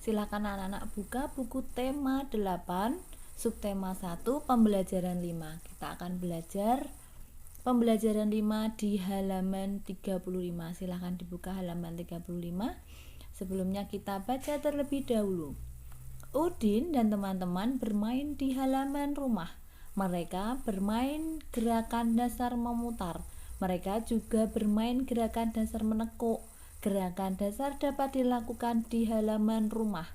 Silakan anak-anak buka buku tema 8, subtema 1, pembelajaran 5. Kita akan belajar pembelajaran 5 di halaman 35. Silakan dibuka halaman 35. Sebelumnya kita baca terlebih dahulu. Udin dan teman-teman bermain di halaman rumah. Mereka bermain gerakan dasar memutar. Mereka juga bermain gerakan dasar menekuk. Gerakan dasar dapat dilakukan di halaman rumah.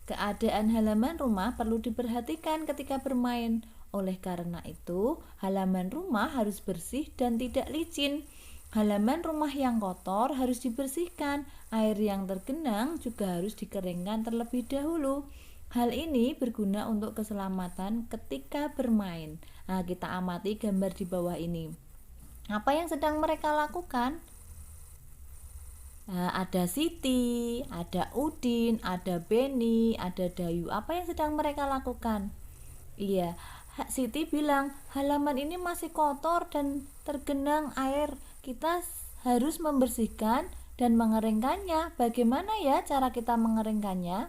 Keadaan halaman rumah perlu diperhatikan ketika bermain. Oleh karena itu, halaman rumah harus bersih dan tidak licin. Halaman rumah yang kotor harus dibersihkan. Air yang tergenang juga harus dikeringkan terlebih dahulu. Hal ini berguna untuk keselamatan ketika bermain. Nah, kita amati gambar di bawah ini. Apa yang sedang mereka lakukan? Nah, ada Siti, ada Udin, ada Beni, ada Dayu. Apa yang sedang mereka lakukan? Iya, Siti bilang, halaman ini masih kotor dan tergenang air. Kita harus membersihkan dan mengeringkannya. Bagaimana ya cara kita mengeringkannya?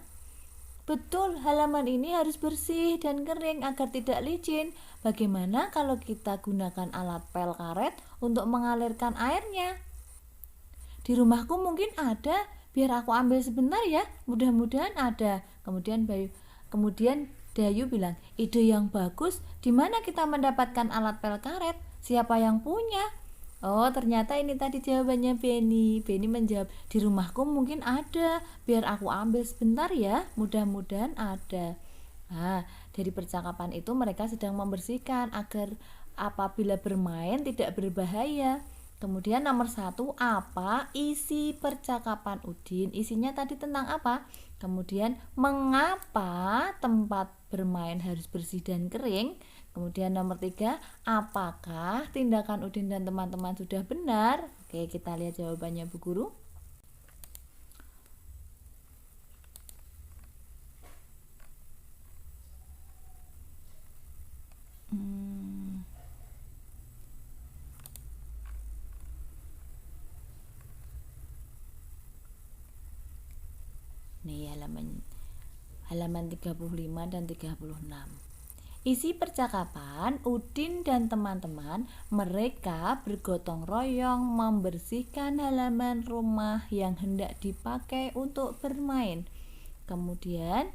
Betul, halaman ini harus bersih dan kering agar tidak licin. Bagaimana kalau kita gunakan alat pel karet untuk mengalirkan airnya? Di rumahku mungkin ada, biar aku ambil sebentar ya. Mudah-mudahan ada. Kemudian Dayu bilang, ide yang bagus. Di mana kita mendapatkan alat pel karet? Siapa yang punya? Oh, ternyata ini tadi jawabannya Beni. Beni menjawab, di rumahku mungkin ada, biar aku ambil sebentar ya. Mudah-mudahan ada. Nah, dari percakapan itu mereka sedang membersihkan agar apabila bermain tidak berbahaya. Kemudian nomor 1, apa isi percakapan Udin? Isinya tadi tentang apa? Kemudian mengapa tempat bermain harus bersih dan kering? Kemudian nomor 3, apakah tindakan Udin dan teman-teman sudah benar? Oke, kita lihat jawabannya Bu Guru. Nih halaman 35 dan 36. Isi percakapan, Udin dan teman-teman mereka bergotong royong membersihkan halaman rumah yang hendak dipakai untuk bermain. Kemudian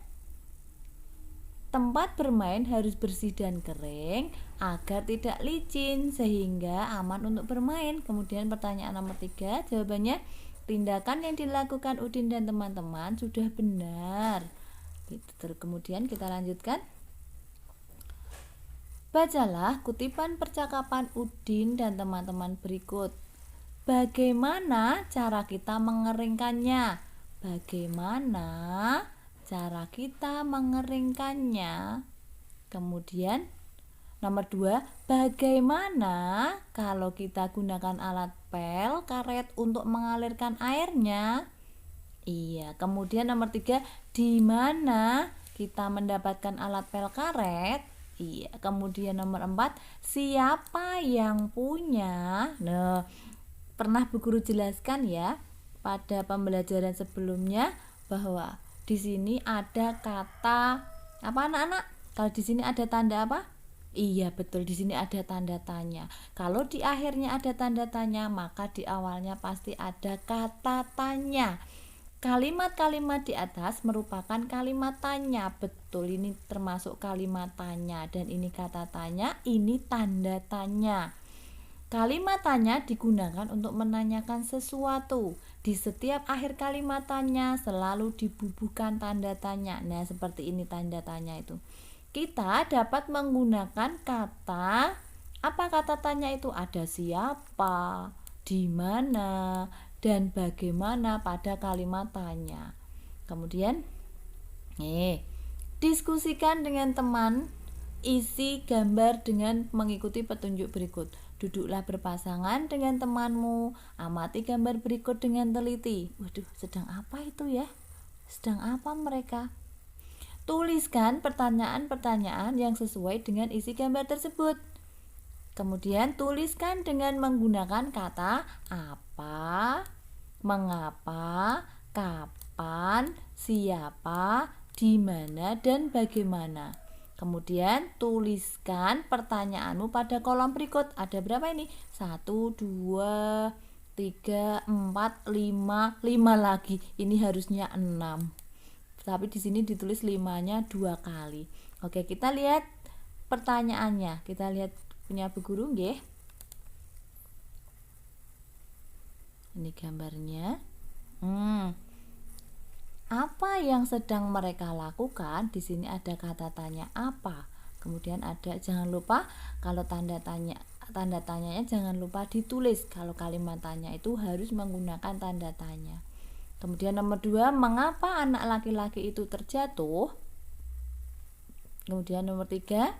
tempat bermain harus bersih dan kering agar tidak licin sehingga aman untuk bermain. Kemudian pertanyaan nomor 3, jawabannya tindakan yang dilakukan Udin dan teman-teman sudah benar. Kemudian kita lanjutkan. Bacalah kutipan percakapan Udin dan teman-teman berikut. Bagaimana cara kita mengeringkannya? Bagaimana cara kita mengeringkannya? Kemudian nomor 2, bagaimana kalau kita gunakan alat pel karet untuk mengalirkan airnya? Iya, kemudian nomor 3, di mana kita mendapatkan alat pel karet? Iya, kemudian nomor 4, siapa yang punya? Nah, pernah Bu Guru jelaskan ya pada pembelajaran sebelumnya bahwa di sini ada kata apa anak-anak? Kalau di sini ada tanda apa? Iya, betul, di sini ada tanda tanya. Kalau di akhirnya ada tanda tanya, maka di awalnya pasti ada kata tanya. Kalimat-kalimat di atas merupakan kalimat tanya. Betul, ini termasuk kalimat tanya. Dan ini kata tanya, ini tanda tanya. Kalimat tanya digunakan untuk menanyakan sesuatu. Di setiap akhir kalimat tanya selalu dibubuhkan tanda tanya. Nah, seperti ini tanda tanya itu. Kita dapat menggunakan kata, apa kata tanya itu? Ada siapa, di mana, dan bagaimana pada kalimat tanya. Kemudian diskusikan dengan teman isi gambar dengan mengikuti petunjuk berikut. Duduklah berpasangan dengan temanmu, amati gambar berikut dengan teliti. Waduh, sedang apa itu ya? Sedang apa mereka? Tuliskan pertanyaan-pertanyaan yang sesuai dengan isi gambar tersebut. Kemudian tuliskan dengan menggunakan kata apa, mengapa, kapan, kapan, siapa, di mana, dan bagaimana. Kemudian tuliskan pertanyaanmu pada kolom berikut. Ada berapa ini? 1, 2, 3, 4, 5 lagi. Ini harusnya 6. Tapi di sini ditulis 5-nya 2 kali. Oke, kita lihat pertanyaannya. Kita lihat punya Bu Guru nggih. Ini gambarnya. Apa yang sedang mereka lakukan? Di sini ada kata tanya apa. Kemudian ada, jangan lupa kalau tanda tanyanya jangan lupa ditulis. Kalau kalimat tanya itu harus menggunakan tanda tanya. Kemudian nomor 2, mengapa anak laki-laki itu terjatuh? Kemudian nomor 3,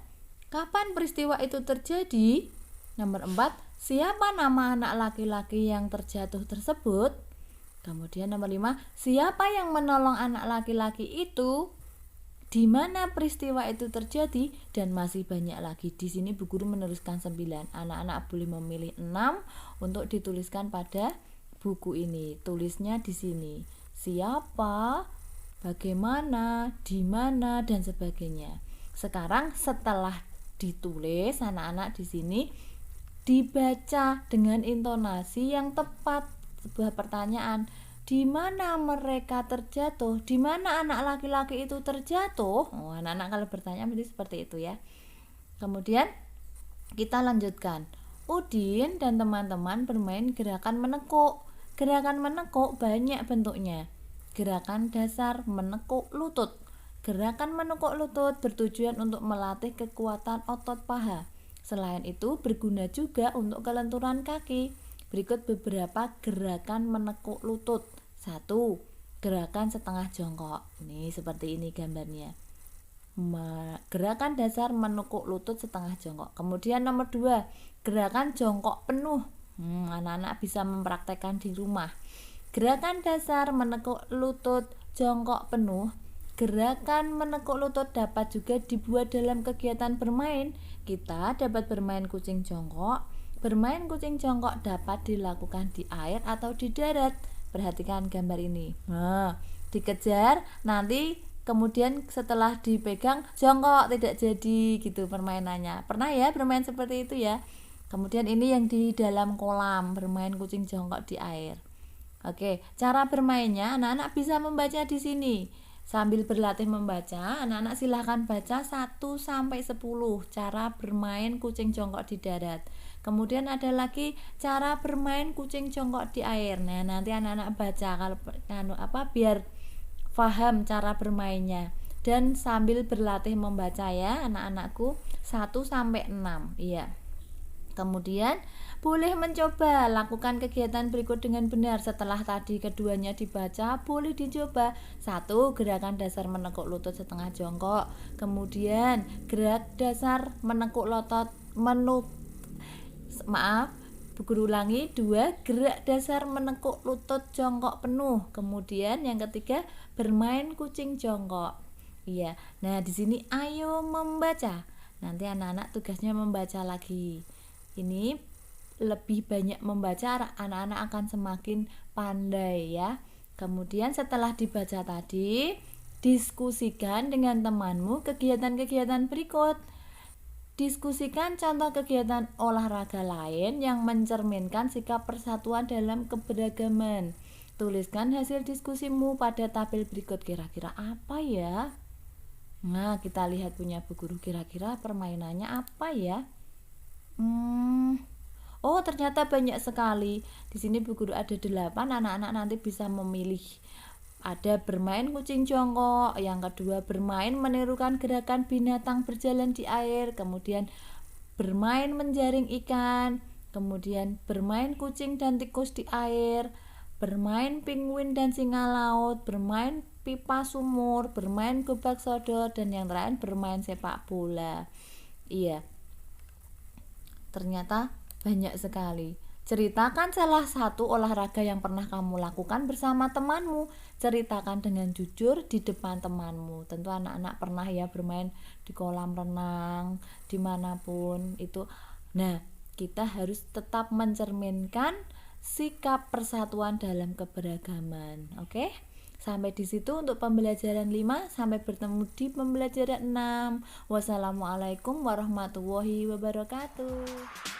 kapan peristiwa itu terjadi? Nomor 4, siapa nama anak laki-laki yang terjatuh tersebut? Kemudian nomor 5, siapa yang menolong anak laki-laki itu? Di mana peristiwa itu terjadi? Dan masih banyak lagi. Di sini Bu Guru menuliskan 9. Anak-anak boleh memilih 6 untuk dituliskan pada buku ini. Tulisnya di sini. Siapa, bagaimana, di mana, dan sebagainya. Sekarang setelah ditulis, anak-anak di sini dibaca dengan intonasi yang tepat. Sebuah pertanyaan, di mana mereka terjatuh? Di mana anak laki-laki itu terjatuh? Oh, anak-anak kalau bertanya seperti itu ya. Kemudian kita lanjutkan. Udin dan teman-teman bermain gerakan menekuk. Gerakan menekuk banyak bentuknya. Gerakan dasar menekuk lutut. Gerakan menekuk lutut bertujuan untuk melatih kekuatan otot paha. Selain itu berguna juga untuk kelenturan kaki. Berikut beberapa gerakan menekuk lutut. 1. Gerakan setengah jongkok. Ini seperti ini gambarnya. Gerakan dasar menekuk lutut setengah jongkok. Kemudian nomor 2, gerakan jongkok penuh. Anak-anak bisa mempraktekkan di rumah. Gerakan dasar menekuk lutut jongkok penuh. Gerakan menekuk lutut dapat juga dibuat dalam kegiatan bermain. Kita dapat bermain kucing jongkok. Bermain kucing jongkok dapat dilakukan di air atau di darat. Perhatikan gambar ini. Nah, dikejar, nanti kemudian setelah dipegang jongkok, tidak jadi gitu permainannya. Pernah ya bermain seperti itu ya? Kemudian ini yang di dalam kolam, bermain kucing jongkok di air. Oke, cara bermainnya anak-anak bisa membaca di sini. Sambil berlatih membaca, anak-anak silahkan baca 1 sampai 10 cara bermain kucing jongkok di darat. Kemudian ada lagi cara bermain kucing jongkok di air. Nah, nanti anak-anak baca biar paham cara bermainnya. Dan sambil berlatih membaca ya anak-anakku 1 sampai 6. Iya. Kemudian boleh mencoba lakukan kegiatan berikut dengan benar. Setelah tadi keduanya dibaca, boleh dicoba. 1. Gerakan dasar menekuk lutut setengah jongkok. Kemudian gerak dasar menekuk lutut Bu Guru ulangi. 2. Gerak dasar menekuk lutut jongkok penuh. Kemudian yang ketiga, bermain kucing jongkok. Iya. Nah, di sini ayo membaca. Nanti anak-anak tugasnya membaca lagi. Ini lebih banyak membaca, anak-anak akan semakin pandai ya. Kemudian setelah dibaca tadi, diskusikan dengan temanmu kegiatan-kegiatan berikut. Diskusikan contoh kegiatan olahraga lain yang mencerminkan sikap persatuan dalam keberagaman. Tuliskan hasil diskusimu pada tabel berikut. Kira-kira apa ya? Nah, kita lihat punya Bu Guru, kira-kira permainannya apa ya? Oh, ternyata banyak sekali. Di sini Bu Guru ada 8, anak-anak nanti bisa memilih. Ada bermain kucing jongkok, yang kedua bermain menirukan gerakan binatang berjalan di air, kemudian bermain menjaring ikan, kemudian bermain kucing dan tikus di air, bermain penguin dan singa laut, bermain pipa sumur, bermain gobak sodor, dan yang terakhir bermain sepak bola. Iya, ternyata banyak sekali. Ceritakan salah satu olahraga yang pernah kamu lakukan bersama temanmu. Ceritakan dengan jujur di depan temanmu. Tentu anak-anak pernah ya bermain di kolam renang, dimanapun itu. Nah, kita harus tetap mencerminkan sikap persatuan dalam keberagaman. Oke? Sampai di situ untuk pembelajaran 5, sampai bertemu di pembelajaran 6. Wassalamualaikum warahmatullahi wabarakatuh.